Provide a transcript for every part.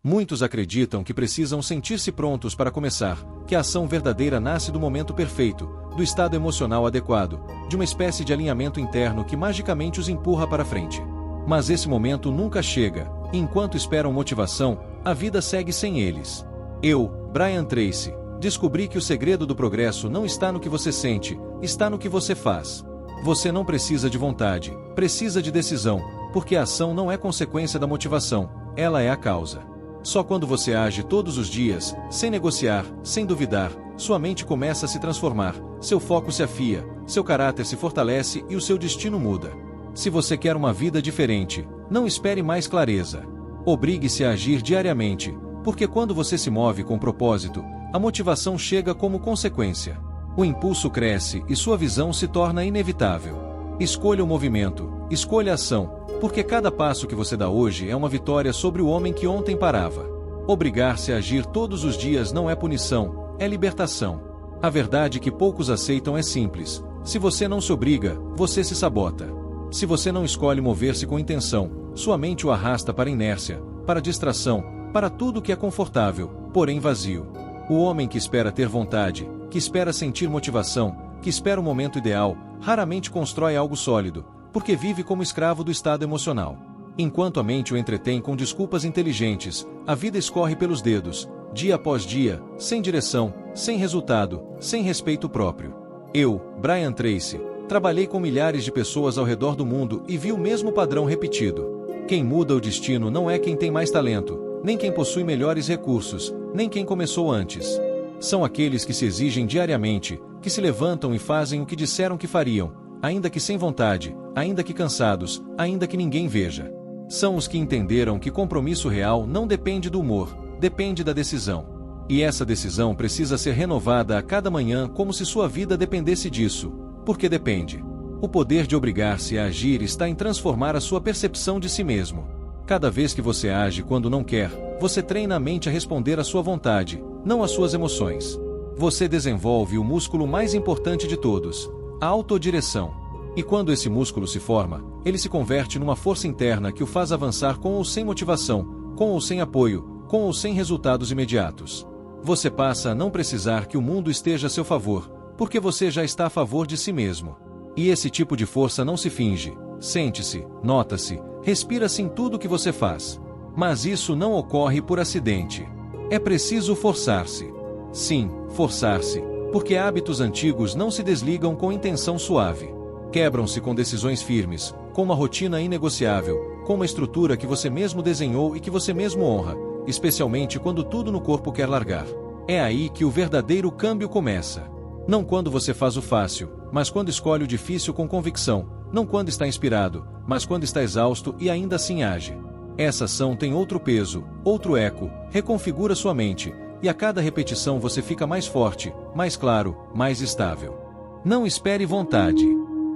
Muitos acreditam que precisam sentir-se prontos para começar, que a ação verdadeira nasce do momento perfeito, do estado emocional adequado, de uma espécie de alinhamento interno que magicamente os empurra para frente. Mas esse momento nunca chega, e enquanto esperam motivação, a vida segue sem eles. Eu, Brian Tracy, descobri que o segredo do progresso não está no que você sente, está no que você faz. Você não precisa de vontade, precisa de decisão, porque a ação não é consequência da motivação, ela é a causa. Só quando você age todos os dias, sem negociar, sem duvidar, sua mente começa a se transformar, seu foco se afia, seu caráter se fortalece e o seu destino muda. Se você quer uma vida diferente, não espere mais clareza. Obrigue-se a agir diariamente, porque quando você se move com propósito, a motivação chega como consequência. O impulso cresce e sua visão se torna inevitável. Escolha o movimento, escolha a ação, porque cada passo que você dá hoje é uma vitória sobre o homem que ontem parava. Obrigar-se a agir todos os dias não é punição, é libertação. A verdade que poucos aceitam é simples: se você não se obriga, você se sabota. Se você não escolhe mover-se com intenção, sua mente o arrasta para a inércia, para a distração, para tudo que é confortável, porém vazio. O homem que espera ter vontade, que espera sentir motivação, que espera o momento ideal, raramente constrói algo sólido, porque vive como escravo do estado emocional. Enquanto a mente o entretém com desculpas inteligentes, a vida escorre pelos dedos, dia após dia, sem direção, sem resultado, sem respeito próprio. Eu, Brian Tracy, trabalhei com milhares de pessoas ao redor do mundo e vi o mesmo padrão repetido. Quem muda o destino não é quem tem mais talento, nem quem possui melhores recursos, nem quem começou antes. São aqueles que se exigem diariamente, que se levantam e fazem o que disseram que fariam, ainda que sem vontade, ainda que cansados, ainda que ninguém veja. São os que entenderam que compromisso real não depende do humor, depende da decisão. E essa decisão precisa ser renovada a cada manhã como se sua vida dependesse disso, porque depende. O poder de obrigar-se a agir está em transformar a sua percepção de si mesmo. Cada vez que você age quando não quer, você treina a mente a responder à sua vontade, não às suas emoções. Você desenvolve o músculo mais importante de todos, a autodireção. E quando esse músculo se forma, ele se converte numa força interna que o faz avançar com ou sem motivação, com ou sem apoio, com ou sem resultados imediatos. Você passa a não precisar que o mundo esteja a seu favor, porque você já está a favor de si mesmo. E esse tipo de força não se finge, sente-se, nota-se, respira-se em tudo que você faz. Mas isso não ocorre por acidente. É preciso forçar-se. Sim, forçar-se, porque hábitos antigos não se desligam com intenção suave. Quebram-se com decisões firmes, com uma rotina inegociável, com uma estrutura que você mesmo desenhou e que você mesmo honra, especialmente quando tudo no corpo quer largar. É aí que o verdadeiro câmbio começa. Não quando você faz o fácil, mas quando escolhe o difícil com convicção, não quando está inspirado, mas quando está exausto e ainda assim age. Essa ação tem outro peso, outro eco, reconfigura sua mente, e a cada repetição você fica mais forte, mais claro, mais estável. Não espere vontade.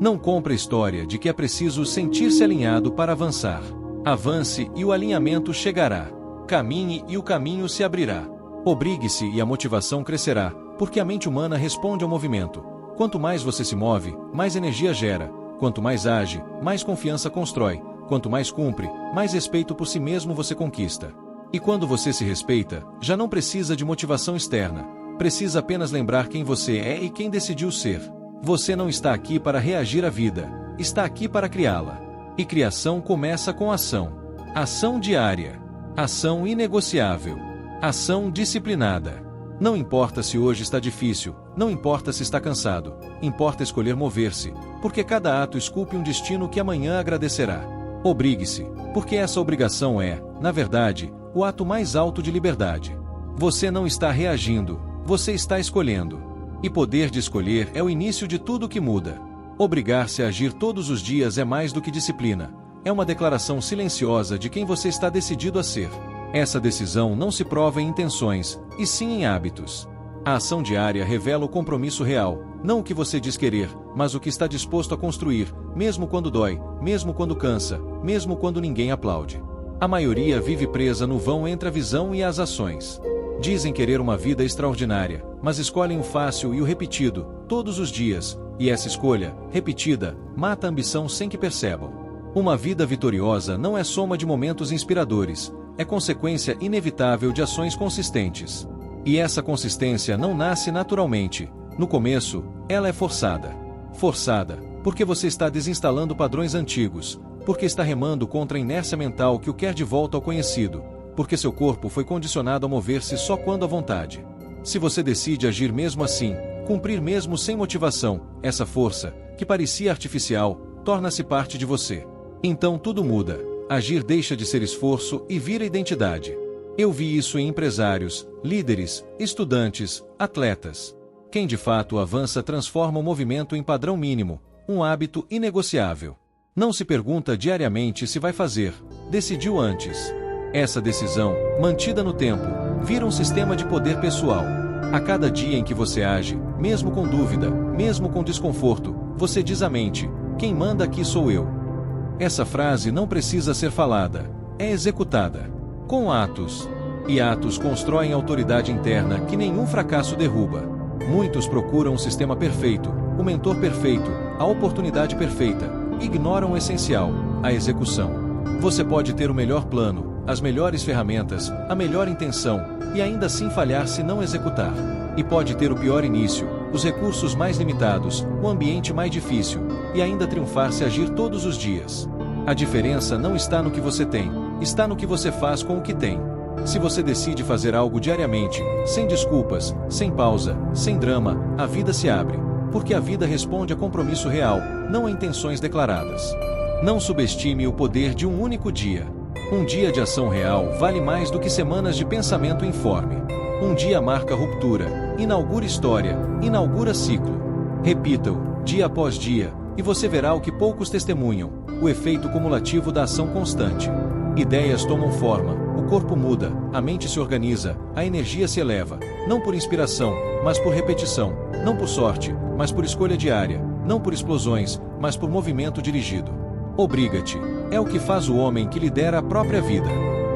Não compre a história de que é preciso sentir-se alinhado para avançar. Avance e o alinhamento chegará. Caminhe e o caminho se abrirá. Obrigue-se e a motivação crescerá, porque a mente humana responde ao movimento. Quanto mais você se move, mais energia gera. Quanto mais age, mais confiança constrói. Quanto mais cumpre, mais respeito por si mesmo você conquista. E quando você se respeita, já não precisa de motivação externa. Precisa apenas lembrar quem você é e quem decidiu ser. Você não está aqui para reagir à vida, está aqui para criá-la. E criação começa com ação. Ação diária. Ação inegociável. Ação disciplinada. Não importa se hoje está difícil, não importa se está cansado, importa escolher mover-se, porque cada ato esculpe um destino que amanhã agradecerá. Obrigue-se, porque essa obrigação é, na verdade, o ato mais alto de liberdade. Você não está reagindo, você está escolhendo. E poder de escolher é o início de tudo que muda. Obrigar-se a agir todos os dias é mais do que disciplina. É uma declaração silenciosa de quem você está decidido a ser. Essa decisão não se prova em intenções, e sim em hábitos. A ação diária revela o compromisso real, não o que você diz querer, mas o que está disposto a construir, mesmo quando dói, mesmo quando cansa, mesmo quando ninguém aplaude. A maioria vive presa no vão entre a visão e as ações. Dizem querer uma vida extraordinária, mas escolhem o fácil e o repetido, todos os dias, e essa escolha, repetida, mata a ambição sem que percebam. Uma vida vitoriosa não é soma de momentos inspiradores, é consequência inevitável de ações consistentes. E essa consistência não nasce naturalmente. No começo, ela é forçada. Forçada, porque você está desinstalando padrões antigos, porque está remando contra a inércia mental que o quer de volta ao conhecido, porque seu corpo foi condicionado a mover-se só quando à vontade. Se você decide agir mesmo assim, cumprir mesmo sem motivação, essa força, que parecia artificial, torna-se parte de você. Então tudo muda. Agir deixa de ser esforço e vira identidade. Eu vi isso em empresários, líderes, estudantes, atletas. Quem de fato avança transforma o movimento em padrão mínimo, um hábito inegociável. Não se pergunta diariamente se vai fazer, decidiu antes. Essa decisão, mantida no tempo, vira um sistema de poder pessoal. A cada dia em que você age, mesmo com dúvida, mesmo com desconforto, você diz à mente: quem manda aqui sou eu. Essa frase não precisa ser falada, é executada. Com atos. E atos constroem autoridade interna que nenhum fracasso derruba. Muitos procuram um sistema perfeito, o mentor perfeito, a oportunidade perfeita, ignoram o essencial, a execução. Você pode ter o melhor plano, as melhores ferramentas, a melhor intenção, e ainda assim falhar se não executar. E pode ter o pior início, os recursos mais limitados, o ambiente mais difícil, e ainda triunfar se agir todos os dias. A diferença não está no que você tem, está no que você faz com o que tem. Se você decide fazer algo diariamente, sem desculpas, sem pausa, sem drama, a vida se abre, porque a vida responde a compromisso real, não a intenções declaradas. Não subestime o poder de um único dia. Um dia de ação real vale mais do que semanas de pensamento informe. Um dia marca ruptura, inaugura história, inaugura ciclo. Repita-o, dia após dia, e você verá o que poucos testemunham, o efeito cumulativo da ação constante. Ideias tomam forma, o corpo muda, a mente se organiza, a energia se eleva, não por inspiração, mas por repetição, não por sorte, mas por escolha diária, não por explosões, mas por movimento dirigido. Obriga-te. É o que faz o homem que lidera a própria vida.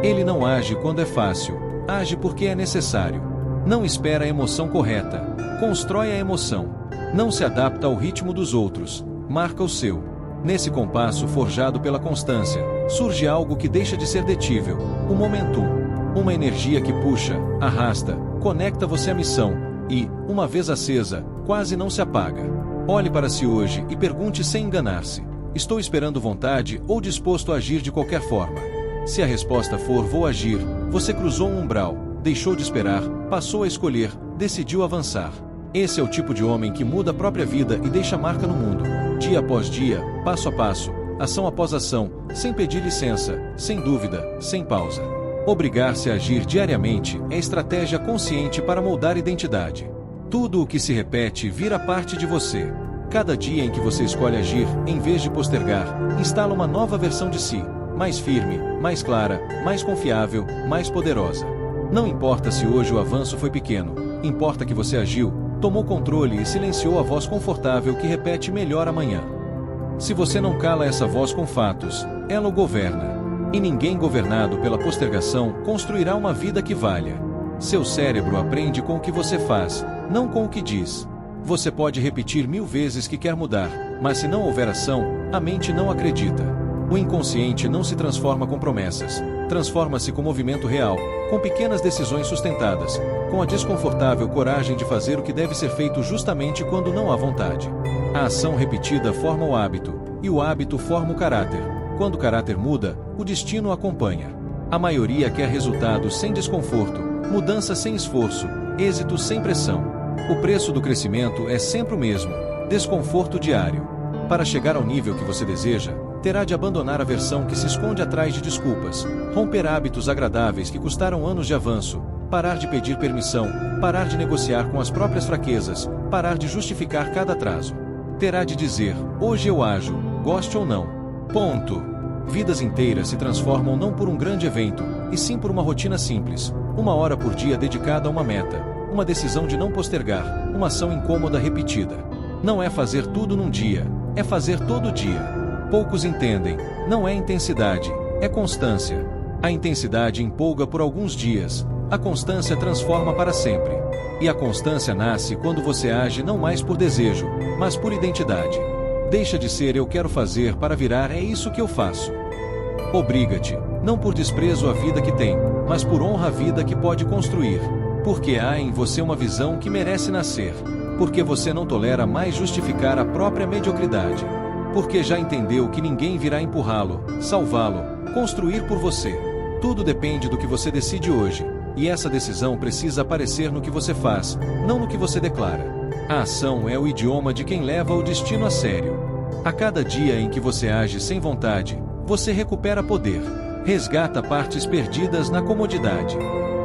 Ele não age quando é fácil, age porque é necessário. Não espera a emoção correta, constrói a emoção. Não se adapta ao ritmo dos outros, marca o seu. Nesse compasso forjado pela constância, surge algo que deixa de ser detível, o momentum. Uma energia que puxa, arrasta, conecta você à missão e, uma vez acesa, quase não se apaga. Olhe para si hoje e pergunte sem enganar-se: estou esperando vontade ou disposto a agir de qualquer forma? Se a resposta for vou agir, você cruzou um umbral, deixou de esperar, passou a escolher, decidiu avançar. Esse é o tipo de homem que muda a própria vida e deixa marca no mundo. Dia após dia, passo a passo, ação após ação, sem pedir licença, sem dúvida, sem pausa. Obrigar-se a agir diariamente é estratégia consciente para moldar identidade. Tudo o que se repete vira parte de você. Cada dia em que você escolhe agir, em vez de postergar, instala uma nova versão de si, mais firme, mais clara, mais confiável, mais poderosa. Não importa se hoje o avanço foi pequeno, importa que você agiu, tomou controle e silenciou a voz confortável que repete melhor amanhã. Se você não cala essa voz com fatos, ela o governa. E ninguém governado pela postergação construirá uma vida que valha. Seu cérebro aprende com o que você faz, não com o que diz. Você pode repetir 1000 vezes que quer mudar, mas se não houver ação, a mente não acredita. O inconsciente não se transforma com promessas, transforma-se com movimento real, com pequenas decisões sustentadas, com a desconfortável coragem de fazer o que deve ser feito justamente quando não há vontade. A ação repetida forma o hábito, e o hábito forma o caráter. Quando o caráter muda, o destino acompanha. A maioria quer resultados sem desconforto, mudança sem esforço, êxito sem pressão. O preço do crescimento é sempre o mesmo: desconforto diário. Para chegar ao nível que você deseja, terá de abandonar a versão que se esconde atrás de desculpas, romper hábitos agradáveis que custaram anos de avanço, parar de pedir permissão, parar de negociar com as próprias fraquezas, parar de justificar cada atraso. Terá de dizer: hoje eu ajo, goste ou não. Ponto. Vidas inteiras se transformam não por um grande evento, e sim por uma rotina simples, 1 hora por dia dedicada a uma meta, uma decisão de não postergar, uma ação incômoda repetida. Não é fazer tudo num dia, é fazer todo dia. Poucos entendem, não é intensidade, é constância. A intensidade empolga por alguns dias, a constância transforma para sempre. E a constância nasce quando você age não mais por desejo, mas por identidade. Deixa de ser eu quero fazer para virar é isso que eu faço. Obriga-te. não por desprezo à vida que tem, mas por honra à vida que pode construir. Porque há em você uma visão que merece nascer. Porque você não tolera mais justificar a própria mediocridade. Porque já entendeu que ninguém virá empurrá-lo, salvá-lo, construir por você. Tudo depende do que você decide hoje, e essa decisão precisa aparecer no que você faz, não no que você declara. A ação é o idioma de quem leva o destino a sério. A cada dia em que você age sem vontade, você recupera poder, resgata partes perdidas na comodidade,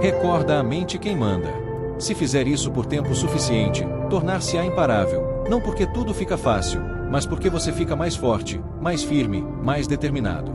recorda a mente quem manda. Se fizer isso por tempo suficiente, tornar-se-á imparável, não porque tudo fica fácil, mas porque você fica mais forte, mais firme, mais determinado.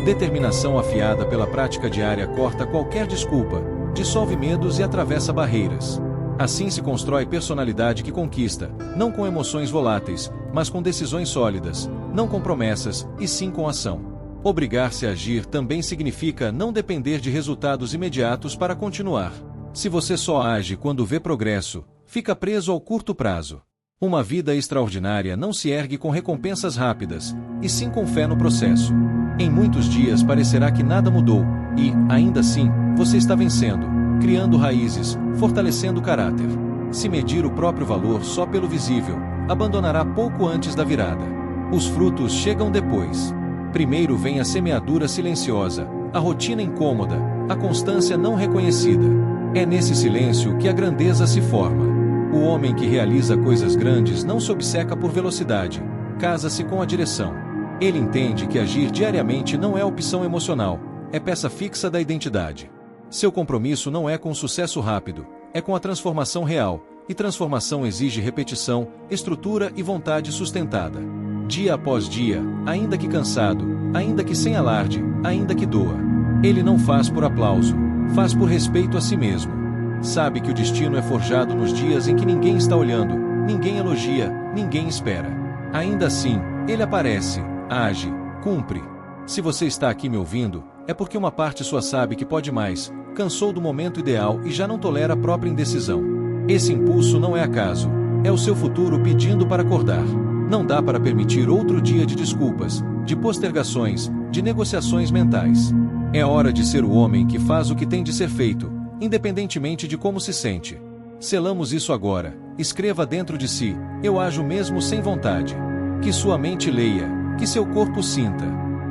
Determinação afiada pela prática diária corta qualquer desculpa, dissolve medos e atravessa barreiras. Assim se constrói personalidade que conquista, não com emoções voláteis, mas com decisões sólidas, não com promessas, e sim com ação. Obrigar-se a agir também significa não depender de resultados imediatos para continuar. Se você só age quando vê progresso, fica preso ao curto prazo. Uma vida extraordinária não se ergue com recompensas rápidas, e sim com fé no processo. Em muitos dias parecerá que nada mudou, e, ainda assim, você está vencendo, criando raízes, fortalecendo o caráter. Se medir o próprio valor só pelo visível, abandonará pouco antes da virada. Os frutos chegam depois. Primeiro vem a semeadura silenciosa, a rotina incômoda, a constância não reconhecida. É nesse silêncio que a grandeza se forma. O homem que realiza coisas grandes não se obceca por velocidade, casa-se com a direção. Ele entende que agir diariamente não é opção emocional, é peça fixa da identidade. Seu compromisso não é com o sucesso rápido, é com a transformação real, e transformação exige repetição, estrutura e vontade sustentada. Dia após dia, ainda que cansado, ainda que sem alarde, ainda que doa. Ele não faz por aplauso, faz por respeito a si mesmo. Sabe que o destino é forjado nos dias em que ninguém está olhando, ninguém elogia, ninguém espera. Ainda assim, ele aparece, age, cumpre. Se você está aqui me ouvindo, é porque uma parte sua sabe que pode mais, cansou do momento ideal e já não tolera a própria indecisão. Esse impulso não é acaso, é o seu futuro pedindo para acordar. Não dá para permitir outro dia de desculpas, de postergações, de negociações mentais. É hora de ser o homem que faz o que tem de ser feito, independentemente de como se sente. Selamos isso agora. Escreva dentro de si: eu ajo mesmo sem vontade. Que sua mente leia, que seu corpo sinta.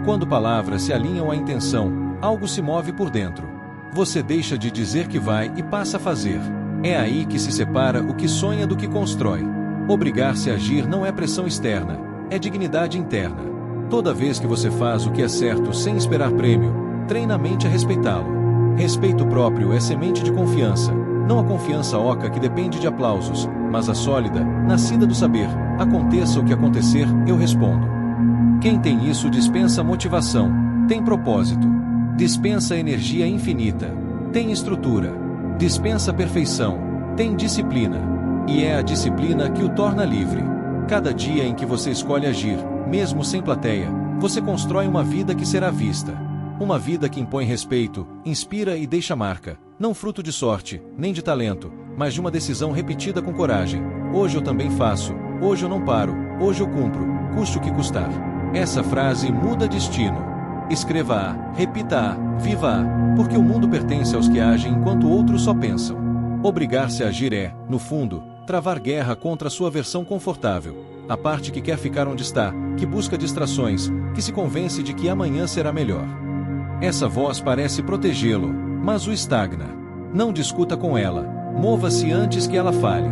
Quando palavras se alinham à intenção, algo se move por dentro. Você deixa de dizer que vai e passa a fazer. É aí que se separa o que sonha do que constrói. Obrigar-se a agir não é pressão externa, é dignidade interna. Toda vez que você faz o que é certo sem esperar prêmio, treina a mente a respeitá-lo. Respeito próprio é semente de confiança, não a confiança oca que depende de aplausos, mas a sólida, nascida do saber: aconteça o que acontecer, eu respondo. Quem tem isso dispensa motivação, tem propósito. Dispensa energia infinita, tem estrutura. Dispensa perfeição, tem disciplina. E é a disciplina que o torna livre. Cada dia em que você escolhe agir, mesmo sem plateia, você constrói uma vida que será vista. Uma vida que impõe respeito, inspira e deixa marca, não fruto de sorte, nem de talento, mas de uma decisão repetida com coragem. Hoje eu também faço, hoje eu não paro, hoje eu cumpro, custe o que custar. Essa frase muda destino. Escreva-a, repita-a, viva-a, porque o mundo pertence aos que agem enquanto outros só pensam. Obrigar-se a agir é, no fundo, travar guerra contra a sua versão confortável, a parte que quer ficar onde está, que busca distrações, que se convence de que amanhã será melhor. Essa voz parece protegê-lo, mas o estagna. Não discuta com ela, mova-se antes que ela fale.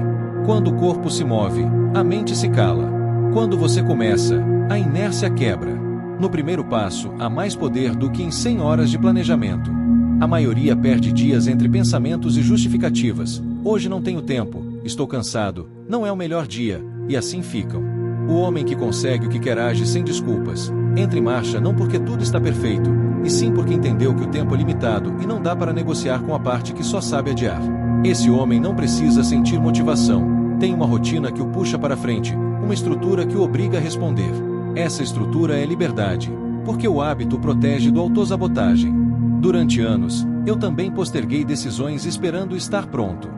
Quando o corpo se move, a mente se cala. Quando você começa, a inércia quebra. No primeiro passo, há mais poder do que em 100 horas de planejamento. A maioria perde dias entre pensamentos e justificativas. Hoje não tenho tempo, estou cansado, não é o melhor dia, e assim ficam. O homem que consegue o que quer age sem desculpas. Entra em marcha não porque tudo está perfeito, e sim porque entendeu que o tempo é limitado e não dá para negociar com a parte que só sabe adiar. Esse homem não precisa sentir motivação, tem uma rotina que o puxa para frente, uma estrutura que o obriga a responder. Essa estrutura é liberdade, porque o hábito o protege do autossabotagem. Durante anos, eu também posterguei decisões esperando estar pronto.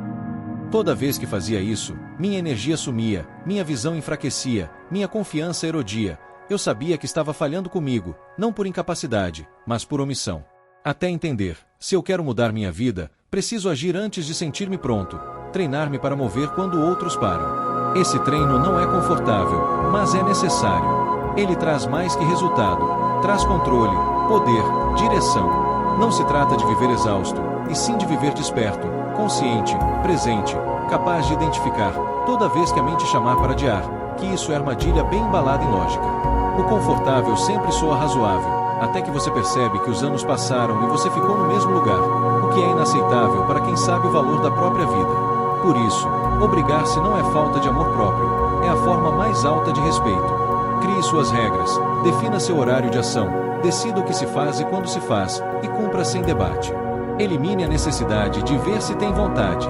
Toda vez que fazia isso, minha energia sumia, minha visão enfraquecia, minha confiança erodia. Eu sabia que estava falhando comigo, não por incapacidade, mas por omissão. Até entender, se eu quero mudar minha vida, preciso agir antes de sentir-me pronto, treinar-me para mover quando outros param. Esse treino não é confortável, mas é necessário. Ele traz mais que resultado, traz controle, poder, direção. Não se trata de viver exausto, e sim de viver desperto, consciente, presente, capaz de identificar, toda vez que a mente chamar para adiar, que isso é armadilha bem embalada em lógica. O confortável sempre soa razoável, até que você percebe que os anos passaram e você ficou no mesmo lugar, o que é inaceitável para quem sabe o valor da própria vida. Por isso, obrigar-se não é falta de amor próprio, é a forma mais alta de respeito. Crie suas regras, defina seu horário de ação, decida o que se faz e quando se faz, e cumpra sem debate. Elimine a necessidade de ver se tem vontade.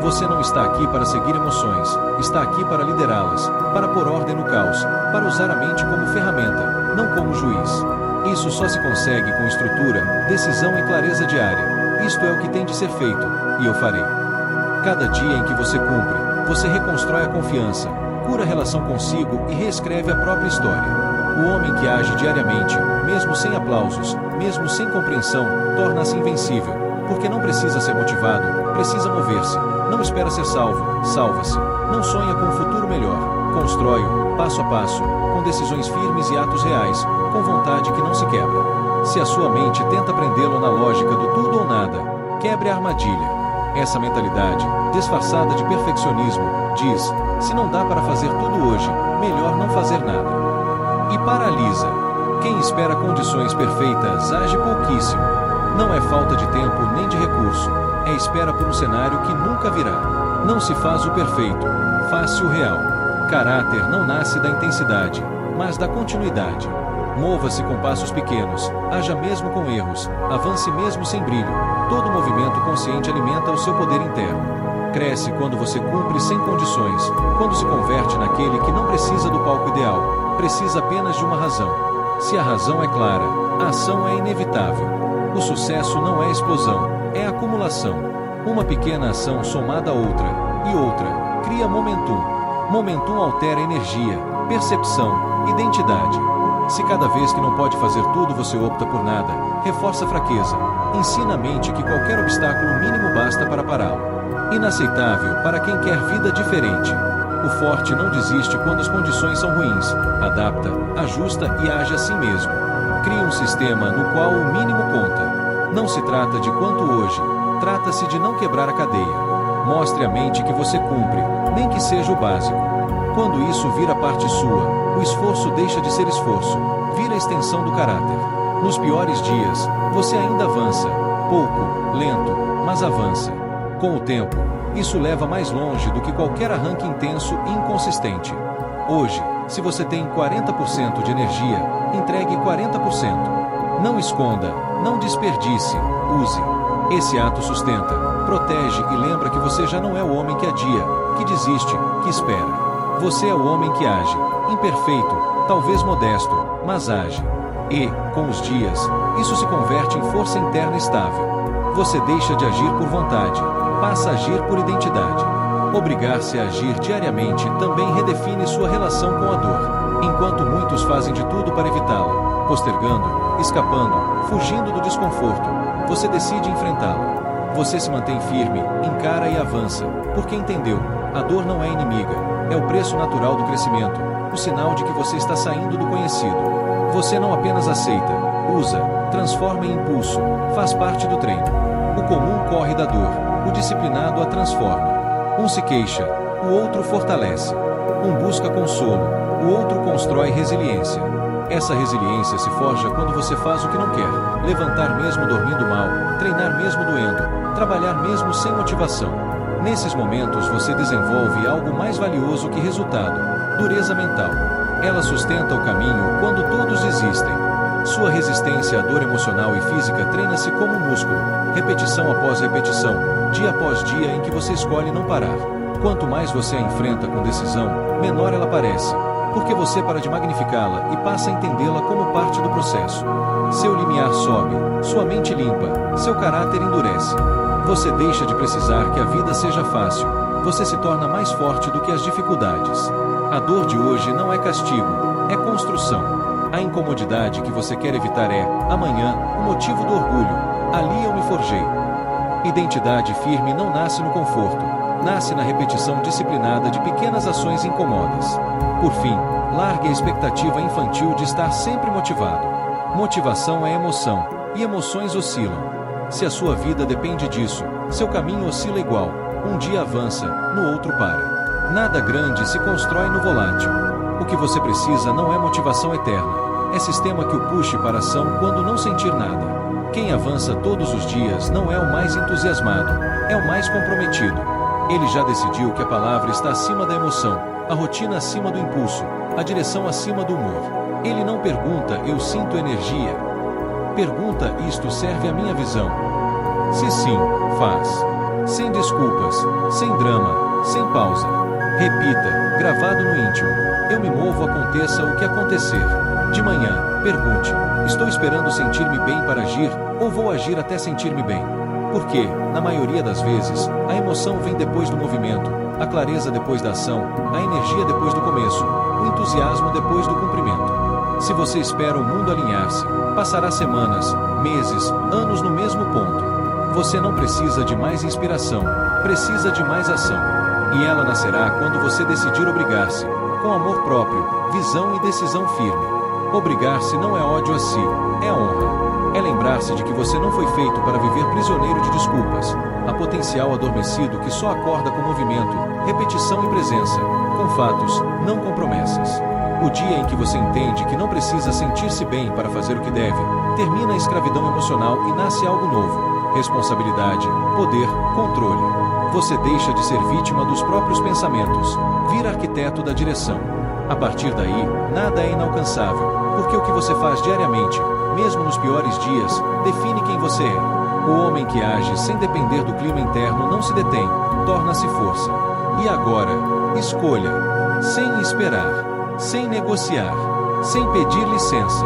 Você não está aqui para seguir emoções, está aqui para liderá-las, para pôr ordem no caos, para usar a mente como ferramenta, não como juiz. Isso só se consegue com estrutura, decisão e clareza diária. Isto é o que tem de ser feito, e eu farei. Cada dia em que você cumpre, você reconstrói a confiança, cura a relação consigo e reescreve a própria história. O homem que age diariamente, mesmo sem aplausos, mesmo sem compreensão, torna-se invencível, porque não precisa ser motivado, precisa mover-se, não espera ser salvo, salva-se, não sonha com um futuro melhor, constrói-o, passo a passo, com decisões firmes e atos reais, com vontade que não se quebra. Se a sua mente tenta prendê-lo na lógica do tudo ou nada, quebre a armadilha. Essa mentalidade, disfarçada de perfeccionismo, diz: se não dá para fazer tudo hoje, melhor não fazer nada. E paralisa. Quem espera condições perfeitas age pouquíssimo. Não é falta de tempo nem de recurso, é espera por um cenário que nunca virá. Não se faz o perfeito, faz-se o real. Caráter não nasce da intensidade, mas da continuidade. Mova-se com passos pequenos, haja mesmo com erros, avance mesmo sem brilho. Todo movimento consciente alimenta o seu poder interno. Cresce quando você cumpre sem condições, quando se converte naquele que não precisa do palco ideal, precisa apenas de uma razão. Se a razão é clara, a ação é inevitável. O sucesso não é explosão, é acumulação. Uma pequena ação somada a outra, e outra, cria momentum. Momentum altera energia, percepção, identidade. Se cada vez que não pode fazer tudo você opta por nada, reforça a fraqueza. Ensina a mente que qualquer obstáculo mínimo basta para pará-lo. Inaceitável para quem quer vida diferente. O forte não desiste quando as condições são ruins, adapta, ajusta e age assim mesmo. Cria um sistema no qual o mínimo conta. Não se trata de quanto hoje, trata-se de não quebrar a cadeia. Mostre à mente que você cumpre, nem que seja o básico. Quando isso vira parte sua, o esforço deixa de ser esforço, vira extensão do caráter. Nos piores dias, você ainda avança, pouco, lento, mas avança. Com o tempo, isso leva mais longe do que qualquer arranque intenso e inconsistente. Hoje, se você tem 40% de energia, entregue 40%. Não esconda, não desperdice, use. Esse ato sustenta, protege e lembra que você já não é o homem que adia, que desiste, que espera. Você é o homem que age, imperfeito, talvez modesto, mas age. E, com os dias, isso se converte em força interna estável. Você deixa de agir por vontade, passa a agir por identidade. Obrigar-se a agir diariamente também redefine sua relação com a dor. Enquanto muitos fazem de tudo para evitá-la, postergando, escapando, fugindo do desconforto, você decide enfrentá-la. Você se mantém firme, encara e avança, porque entendeu, a dor não é inimiga, é o preço natural do crescimento, o sinal de que você está saindo do conhecido. Você não apenas aceita, usa, transforma em impulso, faz parte do treino. O comum corre da dor, o disciplinado a transforma. Um se queixa, o outro fortalece. Um busca consolo, o outro constrói resiliência. Essa resiliência se forja quando você faz o que não quer, levantar mesmo dormindo mal, treinar mesmo doendo, trabalhar mesmo sem motivação. Nesses momentos você desenvolve algo mais valioso que resultado, dureza mental. Ela sustenta o caminho quando todos desistem. Sua resistência à dor emocional e física treina-se como um músculo, repetição após repetição, dia após dia em que você escolhe não parar. Quanto mais você a enfrenta com decisão, menor ela parece, porque você para de magnificá-la e passa a entendê-la como parte do processo. Seu limiar sobe, sua mente limpa, seu caráter endurece. Você deixa de precisar que a vida seja fácil, você se torna mais forte do que as dificuldades. A dor de hoje não é castigo, é construção. A incomodidade que você quer evitar é, amanhã, o motivo do orgulho. Ali eu me forjei. Identidade firme não nasce no conforto, nasce na repetição disciplinada de pequenas ações incomodas. Por fim, largue a expectativa infantil de estar sempre motivado. Motivação é emoção, e emoções oscilam. Se a sua vida depende disso, seu caminho oscila igual. Um dia avança, no outro para. Nada grande se constrói no volátil. O que você precisa não é motivação eterna. É sistema que o puxe para a ação quando não sentir nada. Quem avança todos os dias não é o mais entusiasmado, é o mais comprometido. Ele já decidiu que a palavra está acima da emoção, a rotina acima do impulso, a direção acima do humor. Ele não pergunta, eu sinto energia. Pergunta, isto serve à minha visão? Se sim, faz. Sem desculpas, sem drama, sem pausa. Repita, gravado no íntimo. Eu me movo, aconteça o que acontecer. De manhã, pergunte, estou esperando sentir-me bem para agir, ou vou agir até sentir-me bem? Porque, na maioria das vezes, a emoção vem depois do movimento, a clareza depois da ação, a energia depois do começo, o entusiasmo depois do cumprimento. Se você espera o mundo alinhar-se, passará semanas, meses, anos no mesmo ponto. Você não precisa de mais inspiração, precisa de mais ação. E ela nascerá quando você decidir obrigar-se, com amor próprio, visão e decisão firme. Obrigar-se não é ódio a si, é honra. É lembrar-se de que você não foi feito para viver prisioneiro de desculpas. Há potencial adormecido que só acorda com movimento, repetição e presença, com fatos, não com promessas. O dia em que você entende que não precisa sentir-se bem para fazer o que deve, termina a escravidão emocional e nasce algo novo. Responsabilidade, poder, controle. Você deixa de ser vítima dos próprios pensamentos, vira arquiteto da direção. A partir daí, nada é inalcançável, porque o que você faz diariamente, mesmo nos piores dias, define quem você é. O homem que age sem depender do clima interno não se detém, torna-se força. E agora, escolha. Sem esperar, sem negociar, sem pedir licença.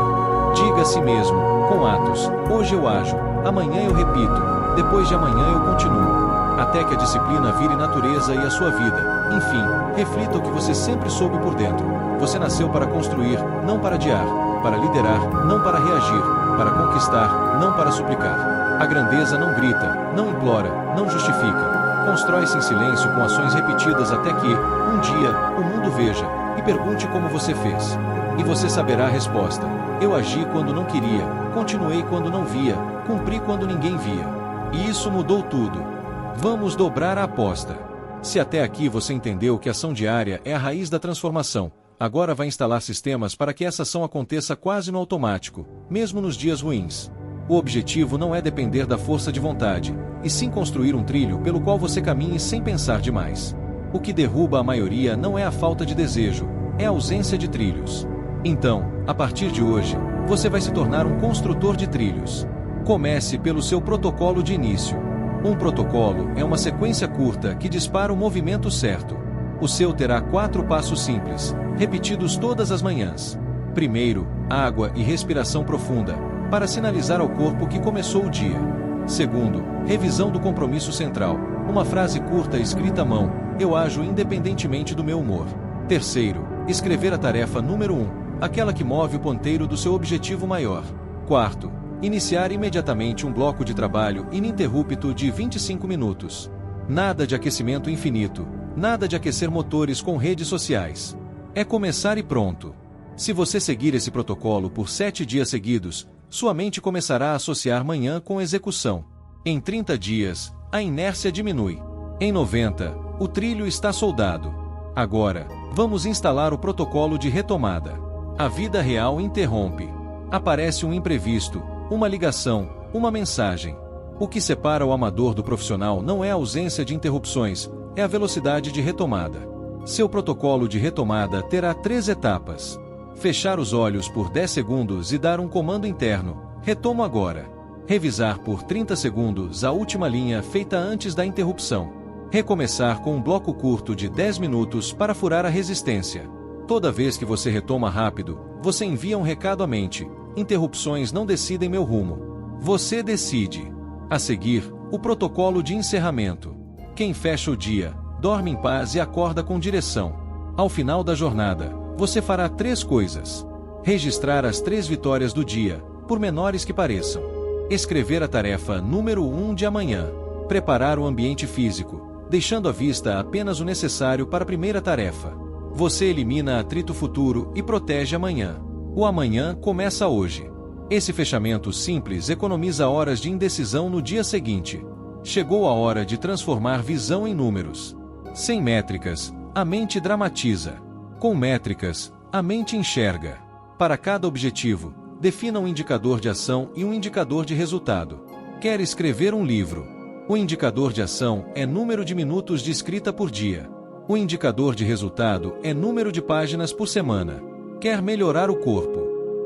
Diga a si mesmo, com atos, hoje eu ajo, amanhã eu repito, depois de amanhã eu continuo. Até que a disciplina vire natureza e a sua vida. Enfim, reflita o que você sempre soube por dentro. Você nasceu para construir, não para adiar, para liderar, não para reagir, para conquistar, não para suplicar. A grandeza não grita, não implora, não justifica. Constrói-se em silêncio com ações repetidas até que, um dia, o mundo veja e pergunte como você fez. E você saberá a resposta. Eu agi quando não queria, continuei quando não via, cumpri quando ninguém via. E isso mudou tudo. Vamos dobrar a aposta. Se até aqui você entendeu que a ação diária é a raiz da transformação, agora vai instalar sistemas para que essa ação aconteça quase no automático, mesmo nos dias ruins. O objetivo não é depender da força de vontade, e sim construir um trilho pelo qual você caminhe sem pensar demais. O que derruba a maioria não é a falta de desejo, é a ausência de trilhos. Então, a partir de hoje, você vai se tornar um construtor de trilhos. Comece pelo seu protocolo de início. Um protocolo é uma sequência curta que dispara o movimento certo. O seu terá 4 passos simples, repetidos todas as manhãs. Primeiro, água e respiração profunda, para sinalizar ao corpo que começou o dia. Segundo, revisão do compromisso central, uma frase curta escrita à mão, eu ajo independentemente do meu humor. Terceiro, escrever a tarefa número 1, aquela que move o ponteiro do seu objetivo maior. Quarto, iniciar imediatamente um bloco de trabalho ininterrupto de 25 minutos. Nada de aquecimento infinito, nada de aquecer motores com redes sociais. É começar e pronto. Se você seguir esse protocolo por 7 dias seguidos, sua mente começará a associar manhã com execução. Em 30 dias, a inércia diminui. Em 90, o trilho está soldado. Agora, vamos instalar o protocolo de retomada. A vida real interrompe. Aparece um imprevisto, uma ligação, uma mensagem. O que separa o amador do profissional não é a ausência de interrupções, é a velocidade de retomada. Seu protocolo de retomada terá 3 etapas. Fechar os olhos por 10 segundos e dar um comando interno, retomo agora. Revisar por 30 segundos a última linha feita antes da interrupção. Recomeçar com um bloco curto de 10 minutos para furar a resistência. Toda vez que você retoma rápido, você envia um recado à mente. Interrupções não decidem meu rumo. Você decide. A seguir, o protocolo de encerramento. Quem fecha o dia, dorme em paz e acorda com direção. Ao final da jornada, você fará 3 coisas. Registrar as 3 vitórias do dia, por menores que pareçam. Escrever a tarefa número 1 de amanhã. Preparar o ambiente físico, deixando à vista apenas o necessário para a primeira tarefa. Você elimina atrito futuro e protege amanhã. O amanhã começa hoje. Esse fechamento simples economiza horas de indecisão no dia seguinte. Chegou a hora de transformar visão em números. Sem métricas, a mente dramatiza. Com métricas, a mente enxerga. Para cada objetivo, defina um indicador de ação e um indicador de resultado. Quer escrever um livro? O indicador de ação é número de minutos de escrita por dia. O indicador de resultado é número de páginas por semana. Quer melhorar o corpo?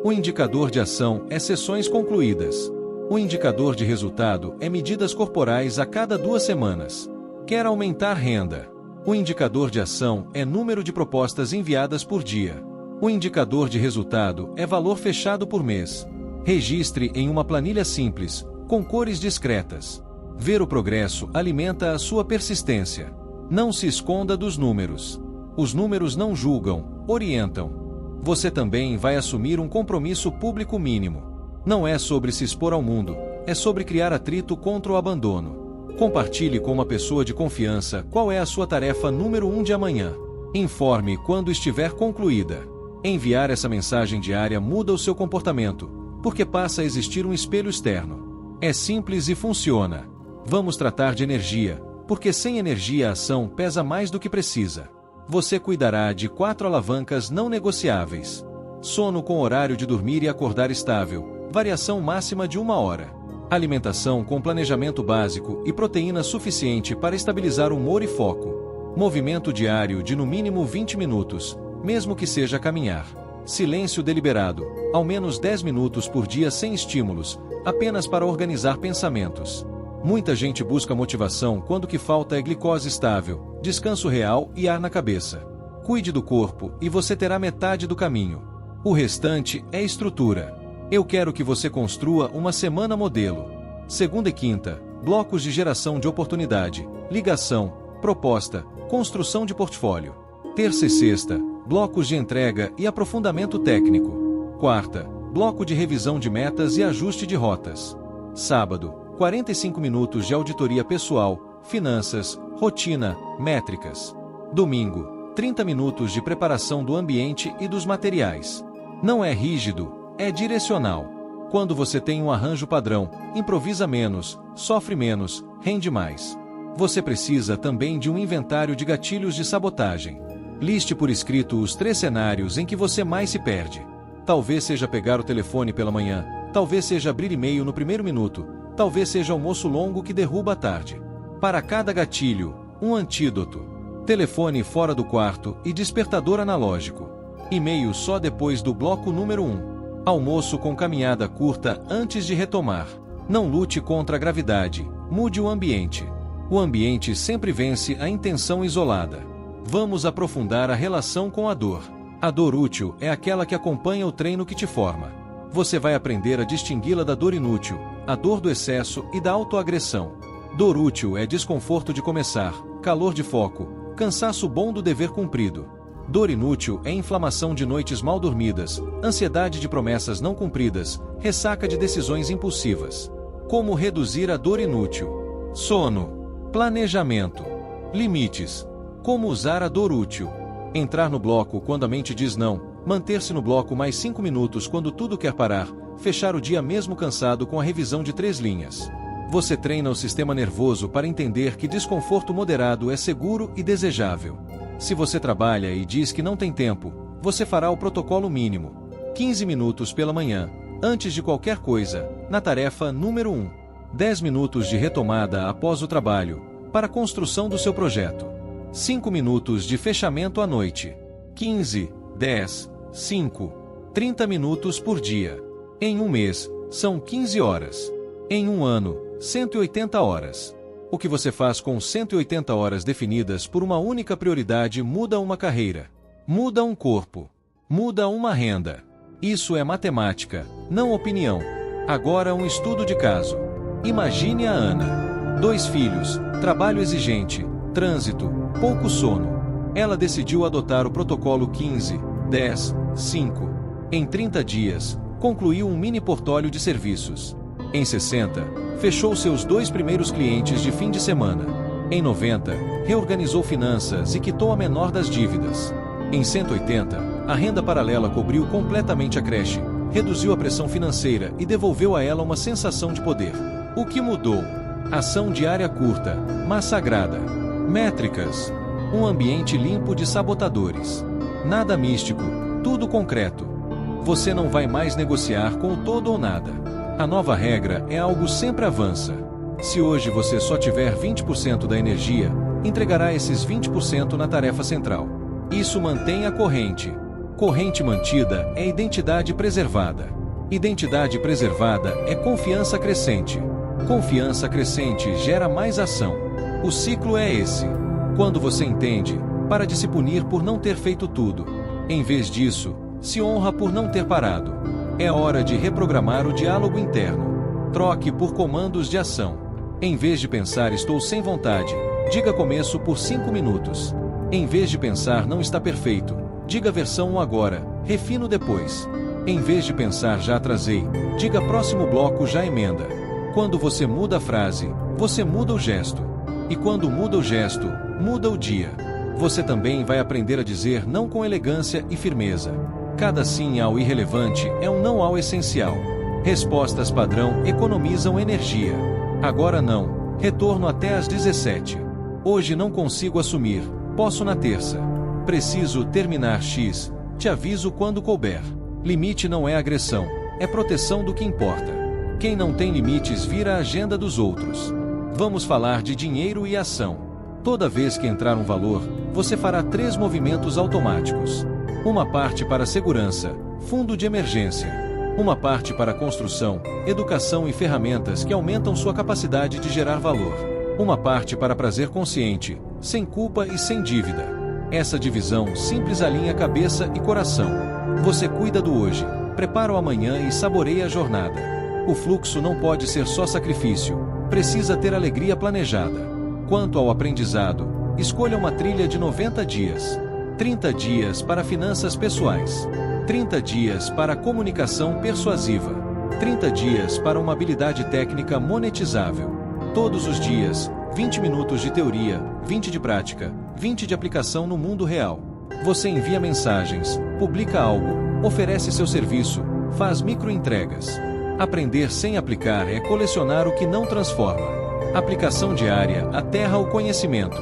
O indicador de ação é sessões concluídas. O indicador de resultado é medidas corporais a cada 2 semanas. Quer aumentar renda? O indicador de ação é número de propostas enviadas por dia. O indicador de resultado é valor fechado por mês. Registre em uma planilha simples, com cores discretas. Ver o progresso alimenta a sua persistência. Não se esconda dos números. Os números não julgam, orientam. Você também vai assumir um compromisso público mínimo. Não é sobre se expor ao mundo, é sobre criar atrito contra o abandono. Compartilhe com uma pessoa de confiança qual é a sua tarefa número 1 de amanhã. Informe quando estiver concluída. Enviar essa mensagem diária muda o seu comportamento, porque passa a existir um espelho externo. É simples e funciona. Vamos tratar de energia, porque sem energia a ação pesa mais do que precisa. Você cuidará de 4 alavancas não negociáveis. Sono com horário de dormir e acordar estável, variação máxima de 1 hora. Alimentação com planejamento básico e proteína suficiente para estabilizar humor e foco. Movimento diário de no mínimo 20 minutos, mesmo que seja caminhar. Silêncio deliberado, ao menos 10 minutos por dia sem estímulos, apenas para organizar pensamentos. Muita gente busca motivação quando o que falta é glicose estável, descanso real e ar na cabeça. Cuide do corpo e você terá metade do caminho. O restante é estrutura. Eu quero que você construa uma semana modelo. Segunda e quinta, blocos de geração de oportunidade, ligação, proposta, construção de portfólio. Terça e sexta, blocos de entrega e aprofundamento técnico. Quarta, bloco de revisão de metas e ajuste de rotas. Sábado, 45 minutos de auditoria pessoal, finanças, rotina, métricas. Domingo, 30 minutos de preparação do ambiente e dos materiais. Não é rígido, é direcional. Quando você tem um arranjo padrão, improvisa menos, sofre menos, rende mais. Você precisa também de um inventário de gatilhos de sabotagem. Liste por escrito os 3 cenários em que você mais se perde. Talvez seja pegar o telefone pela manhã, talvez seja abrir e-mail no primeiro minuto, talvez seja almoço longo que derruba à tarde. Para cada gatilho, um antídoto. Telefone fora do quarto e despertador analógico. E-mail só depois do bloco número 1. Almoço com caminhada curta antes de retomar. Não lute contra a gravidade, mude o ambiente. O ambiente sempre vence a intenção isolada. Vamos aprofundar a relação com a dor. A dor útil é aquela que acompanha o treino que te forma. Você vai aprender a distingui-la da dor inútil, a dor do excesso e da autoagressão. Dor útil é desconforto de começar, calor de foco, cansaço bom do dever cumprido. Dor inútil é inflamação de noites mal dormidas, ansiedade de promessas não cumpridas, ressaca de decisões impulsivas. Como reduzir a dor inútil? Sono. Planejamento. Limites. Como usar a dor útil? Entrar no bloco quando a mente diz não, manter-se no bloco mais 5 minutos quando tudo quer parar, fechar o dia mesmo cansado com a revisão de 3 linhas. Você treina o sistema nervoso para entender que desconforto moderado é seguro e desejável. Se você trabalha e diz que não tem tempo, você fará o protocolo mínimo. 15 minutos pela manhã, antes de qualquer coisa, na tarefa número 1. 10 minutos de retomada após o trabalho, para a construção do seu projeto. 5 minutos de fechamento à noite. 15, 10, 5, 30 minutos por dia. Em um mês, são 15 horas. Em um ano, 180 horas. O que você faz com 180 horas definidas por uma única prioridade muda uma carreira, muda um corpo, muda uma renda. Isso é matemática, não opinião. Agora um estudo de caso. Imagine a Ana. 2 filhos, trabalho exigente, trânsito, pouco sono. Ela decidiu adotar o protocolo 15, 10, 5. Em 30 dias, concluiu um mini portfólio de serviços. Em 60, fechou seus 2 primeiros clientes de fim de semana. Em 90, reorganizou finanças e quitou a menor das dívidas. Em 180, a renda paralela cobriu completamente a creche, reduziu a pressão financeira e devolveu a ela uma sensação de poder. O que mudou? Ação diária curta, mas sagrada. Métricas. Um ambiente limpo de sabotadores. Nada místico, tudo concreto. Você não vai mais negociar com o todo ou nada. A nova regra é algo sempre avança. Se hoje você só tiver 20% da energia, entregará esses 20% na tarefa central. Isso mantém a corrente. Corrente mantida é identidade preservada. Identidade preservada é confiança crescente. Confiança crescente gera mais ação. O ciclo é esse. Quando você entende, para de se punir por não ter feito tudo. Em vez disso, se honra por não ter parado. É hora de reprogramar o diálogo interno. Troque por comandos de ação. Em vez de pensar estou sem vontade, diga começo por 5 minutos. Em vez de pensar não está perfeito, diga versão 1 agora, refino depois. Em vez de pensar já atrasei, diga próximo bloco já emenda. Quando você muda a frase, você muda o gesto. E quando muda o gesto, muda o dia. Você também vai aprender a dizer não com elegância e firmeza. Cada sim ao irrelevante é um não ao essencial. Respostas padrão economizam energia. Agora não. Retorno até às 17. Hoje não consigo assumir. Posso na terça. Preciso terminar X. Te aviso quando couber. Limite não é agressão. É proteção do que importa. Quem não tem limites vira a agenda dos outros. Vamos falar de dinheiro e ação. Toda vez que entrar um valor, você fará 3 movimentos automáticos. Uma parte para segurança, fundo de emergência. Uma parte para construção, educação e ferramentas que aumentam sua capacidade de gerar valor. Uma parte para prazer consciente, sem culpa e sem dívida. Essa divisão simples alinha cabeça e coração. Você cuida do hoje, prepara o amanhã e saboreia a jornada. O fluxo não pode ser só sacrifício, precisa ter alegria planejada. Quanto ao aprendizado, escolha uma trilha de 90 dias. 30 dias para finanças pessoais. 30 dias para comunicação persuasiva. 30 dias para uma habilidade técnica monetizável. Todos os dias, 20 minutos de teoria, 20 de prática, 20 de aplicação no mundo real. Você envia mensagens, publica algo, oferece seu serviço, faz microentregas. Aprender sem aplicar é colecionar o que não transforma. Aplicação diária aterra o conhecimento.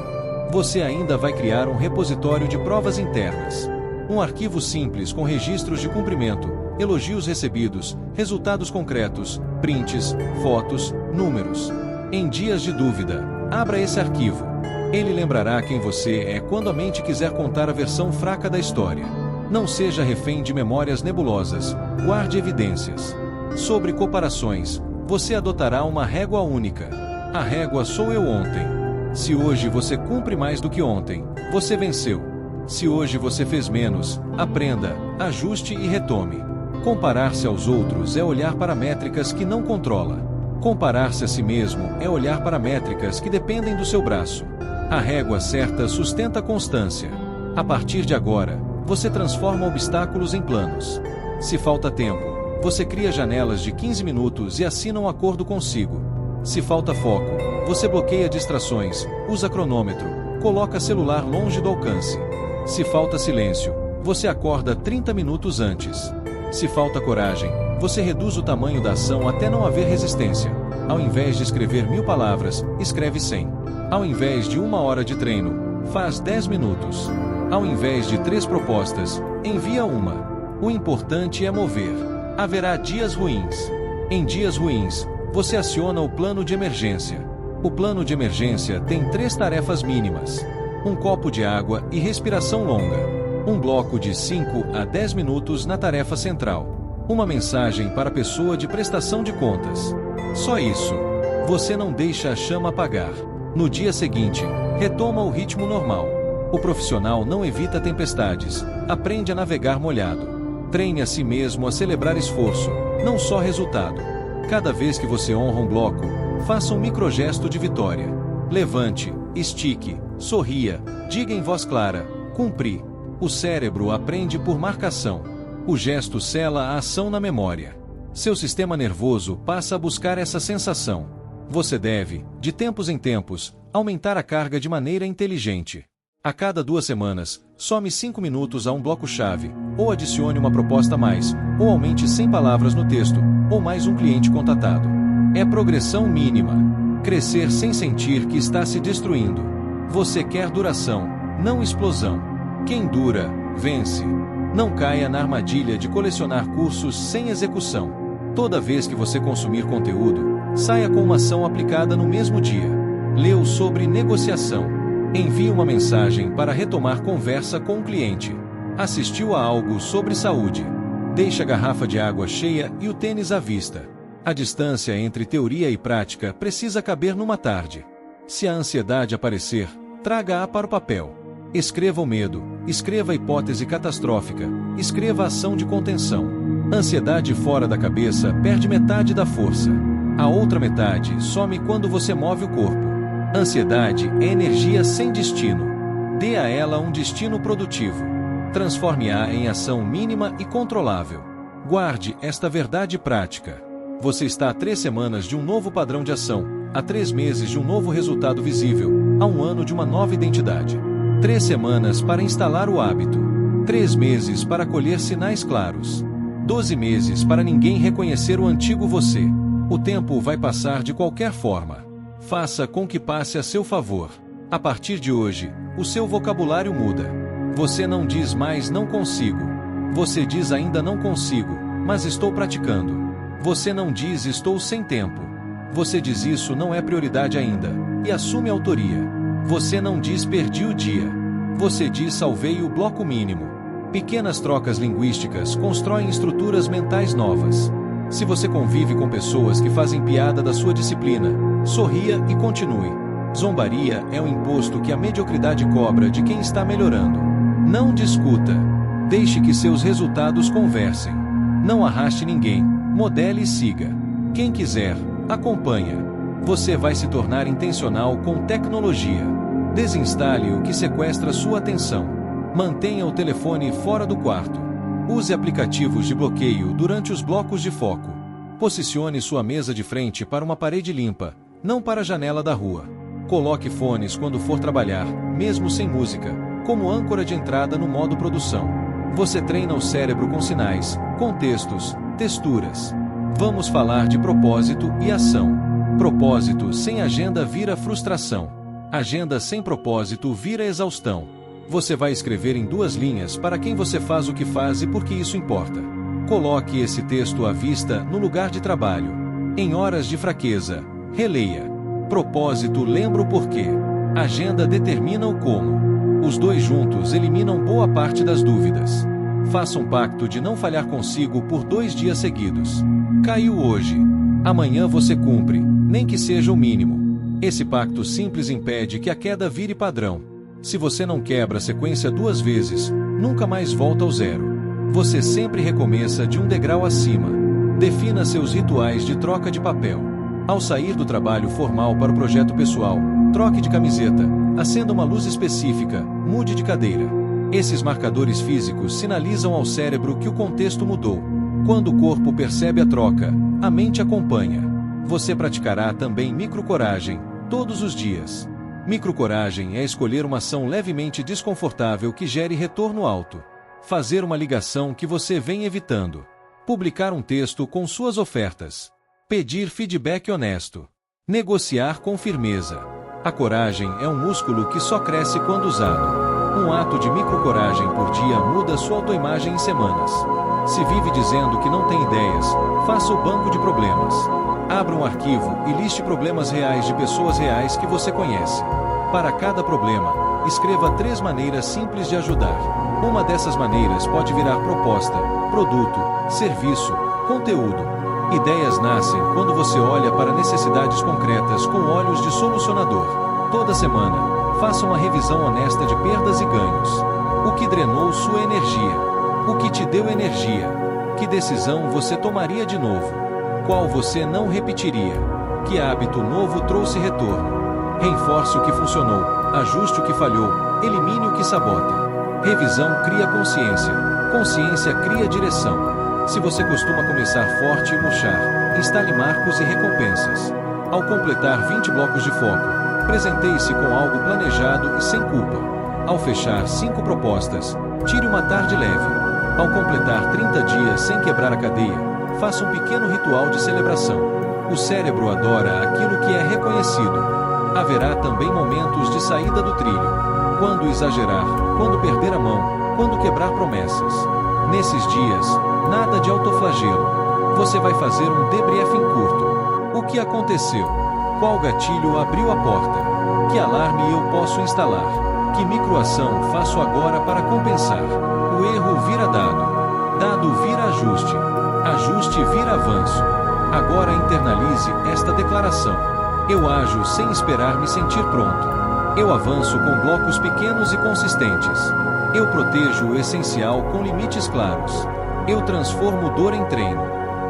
Você ainda vai criar um repositório de provas internas. Um arquivo simples com registros de cumprimento, elogios recebidos, resultados concretos, prints, fotos, números. Em dias de dúvida, abra esse arquivo. Ele lembrará quem você é quando a mente quiser contar a versão fraca da história. Não seja refém de memórias nebulosas, guarde evidências. Sobre comparações, você adotará uma régua única. A régua sou eu ontem. Se hoje você cumpre mais do que ontem, você venceu. Se hoje você fez menos, aprenda, ajuste e retome. Comparar-se aos outros é olhar para métricas que não controla. Comparar-se a si mesmo é olhar para métricas que dependem do seu braço. A régua certa sustenta a constância. A partir de agora, você transforma obstáculos em planos. Se falta tempo, você cria janelas de 15 minutos e assina um acordo consigo. Se falta foco, você bloqueia distrações, usa cronômetro, coloca celular longe do alcance. Se falta silêncio, você acorda 30 minutos antes. Se falta coragem, você reduz o tamanho da ação até não haver resistência. Ao invés de escrever 1000 palavras, escreve 100. Ao invés de 1 hora de treino, faz 10 minutos. Ao invés de 3 propostas, envia uma. O importante é mover. Haverá dias ruins. Em dias ruins, você aciona o plano de emergência. O plano de emergência tem 3 tarefas mínimas. Um copo de água e respiração longa. Um bloco de 5 a 10 minutos na tarefa central. Uma mensagem para a pessoa de prestação de contas. Só isso. Você não deixa a chama apagar. No dia seguinte, retoma o ritmo normal. O profissional não evita tempestades, aprende a navegar molhado. Treine a si mesmo a celebrar esforço, não só resultado. Cada vez que você honra um bloco, faça um microgesto de vitória. Levante, estique, sorria, diga em voz clara, cumpri. O cérebro aprende por marcação. O gesto sela a ação na memória. Seu sistema nervoso passa a buscar essa sensação. Você deve, de tempos em tempos, aumentar a carga de maneira inteligente. A cada 2 semanas, some 5 minutos a um bloco-chave, ou adicione uma proposta a mais, ou aumente 100 palavras no texto, ou mais um cliente contatado. É progressão mínima. Crescer sem sentir que está se destruindo. Você quer duração, não explosão. Quem dura, vence. Não caia na armadilha de colecionar cursos sem execução. Toda vez que você consumir conteúdo, saia com uma ação aplicada no mesmo dia. Leu sobre negociação. Envie uma mensagem para retomar conversa com o cliente. Assistiu a algo sobre saúde. Deixe a garrafa de água cheia e o tênis à vista. A distância entre teoria e prática precisa caber numa tarde. Se a ansiedade aparecer, traga-a para o papel. Escreva o medo, escreva a hipótese catastrófica, escreva a ação de contenção. Ansiedade fora da cabeça perde metade da força. A outra metade some quando você move o corpo. Ansiedade é energia sem destino. Dê a ela um destino produtivo. Transforme-a em ação mínima e controlável. Guarde esta verdade prática. Você está a 3 semanas de um novo padrão de ação, a 3 meses de um novo resultado visível, a 1 ano de uma nova identidade. 3 semanas para instalar o hábito. 3 meses para colher sinais claros. 12 meses para ninguém reconhecer o antigo você. O tempo vai passar de qualquer forma. Faça com que passe a seu favor. A partir de hoje, o seu vocabulário muda. Você não diz mais não consigo. Você diz ainda não consigo, mas estou praticando. Você não diz estou sem tempo. Você diz isso não é prioridade ainda, e assume a autoria. Você não diz perdi o dia. Você diz salvei o bloco mínimo. Pequenas trocas linguísticas constroem estruturas mentais novas. Se você convive com pessoas que fazem piada da sua disciplina, sorria e continue. Zombaria é o imposto que a mediocridade cobra de quem está melhorando. Não discuta. Deixe que seus resultados conversem. Não arraste ninguém, modele e siga. Quem quiser, acompanha. Você vai se tornar intencional com tecnologia. Desinstale o que sequestra sua atenção. Mantenha o telefone fora do quarto. Use aplicativos de bloqueio durante os blocos de foco. Posicione sua mesa de frente para uma parede limpa, não para a janela da rua. Coloque fones quando for trabalhar, mesmo sem música, como âncora de entrada no modo produção. Você treina o cérebro com sinais, contextos, texturas. Vamos falar de propósito e ação. Propósito sem agenda vira frustração. Agenda sem propósito vira exaustão. Você vai escrever em 2 linhas para quem você faz o que faz e por que isso importa. Coloque esse texto à vista no lugar de trabalho. Em horas de fraqueza, releia. Propósito lembra o porquê. Agenda determina o como. Os 2 juntos eliminam boa parte das dúvidas. Faça um pacto de não falhar consigo por 2 dias seguidos. Caiu hoje. Amanhã você cumpre, nem que seja o mínimo. Esse pacto simples impede que a queda vire padrão. Se você não quebra a sequência 2 vezes, nunca mais volta ao zero. Você sempre recomeça de um degrau acima. Defina seus rituais de troca de papel. Ao sair do trabalho formal para o projeto pessoal, troque de camiseta, acenda uma luz específica, mude de cadeira. Esses marcadores físicos sinalizam ao cérebro que o contexto mudou. Quando o corpo percebe a troca, a mente acompanha. Você praticará também microcoragem, todos os dias. Microcoragem é escolher uma ação levemente desconfortável que gere retorno alto. Fazer uma ligação que você vem evitando. Publicar um texto com suas ofertas. Pedir feedback honesto. Negociar com firmeza. A coragem é um músculo que só cresce quando usado. Um ato de microcoragem por dia muda sua autoimagem em semanas. Se vive dizendo que não tem ideias, faça o banco de problemas. Abra um arquivo e liste problemas reais de pessoas reais que você conhece. Para cada problema, escreva 3 maneiras simples de ajudar. Uma dessas maneiras pode virar proposta, produto, serviço, conteúdo. Ideias nascem quando você olha para necessidades concretas com olhos de solucionador. Toda semana, faça uma revisão honesta de perdas e ganhos. O que drenou sua energia? O que te deu energia? Que decisão você tomaria de novo? Qual você não repetiria? Que hábito novo trouxe retorno? Reforce o que funcionou, ajuste o que falhou, elimine o que sabota. Revisão cria consciência. Consciência cria direção. Se você costuma começar forte e murchar, instale marcos e recompensas. Ao completar 20 blocos de foco, presenteie-se com algo planejado e sem culpa. Ao fechar 5 propostas, tire uma tarde leve. Ao completar 30 dias sem quebrar a cadeia, faça um pequeno ritual de celebração. O cérebro adora aquilo que é reconhecido. Haverá também momentos de saída do trilho. Quando exagerar, quando perder a mão, quando quebrar promessas. Nesses dias, nada de autoflagelo. Você vai fazer um debriefing curto. O que aconteceu? Qual gatilho abriu a porta? Que alarme eu posso instalar? Que microação faço agora para compensar? O erro vira dado. Dado vira ajuste. Ajuste vira avanço. Agora internalize esta declaração. Eu ajo sem esperar me sentir pronto. Eu avanço com blocos pequenos e consistentes. Eu protejo o essencial com limites claros. Eu transformo dor em treino.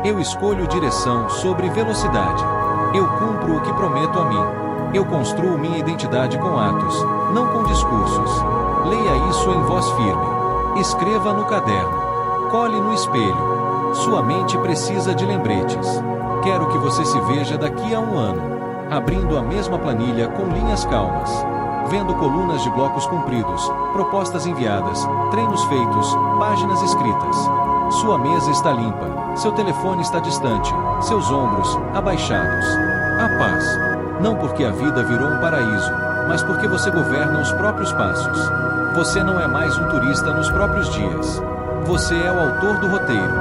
Eu escolho direção sobre velocidade. Eu cumpro o que prometo a mim. Eu construo minha identidade com atos, não com discursos. Leia isso em voz firme. Escreva no caderno. Cole no espelho. Sua mente precisa de lembretes. Quero que você se veja daqui a um ano, abrindo a mesma planilha com linhas calmas, vendo colunas de blocos cumpridos, propostas enviadas, treinos feitos, páginas escritas. Sua mesa está limpa, seu telefone está distante, seus ombros abaixados. A paz. Não porque a vida virou um paraíso, mas porque você governa os próprios passos. Você não é mais um turista nos próprios dias. Você é o autor do roteiro.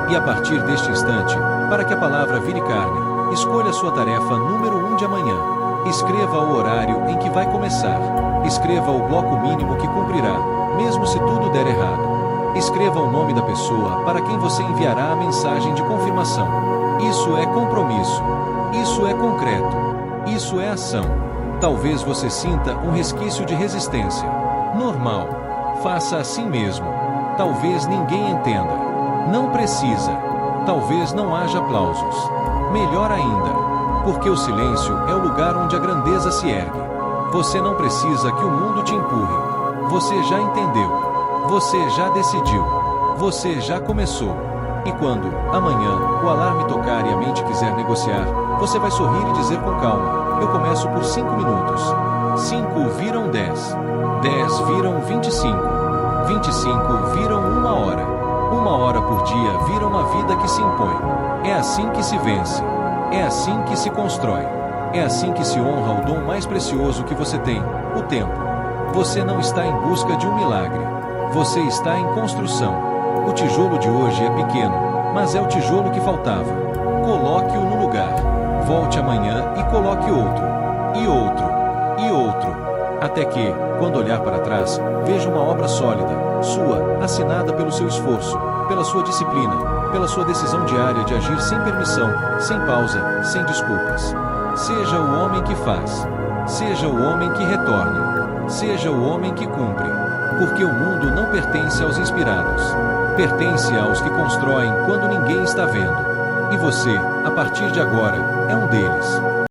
E a partir deste instante, para que a palavra vire carne, escolha sua tarefa número 1 de amanhã. Escreva o horário em que vai começar. Escreva o bloco mínimo que cumprirá, mesmo se tudo der errado. Escreva o nome da pessoa para quem você enviará a mensagem de confirmação. Isso é compromisso. Isso é concreto. Isso é ação. Talvez você sinta um resquício de resistência. Normal. Faça assim mesmo. Talvez ninguém entenda. Não precisa. Talvez não haja aplausos. Melhor ainda. Porque o silêncio é o lugar onde a grandeza se ergue. Você não precisa que o mundo te empurre. Você já entendeu. Você já decidiu. Você já começou. E quando, amanhã, o alarme tocar e a mente quiser negociar, você vai sorrir e dizer com calma: eu começo por 5 minutos. 5 viram 10. 10 viram 25. 25 viram 1 hora. 1 hora por dia vira uma vida que se impõe. É assim que se vence. É assim que se constrói. É assim que se honra o dom mais precioso que você tem, o tempo. Você não está em busca de um milagre. Você está em construção. O tijolo de hoje é pequeno, mas é o tijolo que faltava. Coloque-o no lugar. Volte amanhã e coloque outro. E outro. E outro. Até que, quando olhar para trás, veja uma obra sólida, sua, assinada pelo seu esforço, pela sua disciplina, pela sua decisão diária de agir sem permissão, sem pausa, sem desculpas. Seja o homem que faz. Seja o homem que retorna. Seja o homem que cumpre. Porque o mundo não pertence aos inspirados. Pertence aos que constroem quando ninguém está vendo. E você, a partir de agora, é um deles.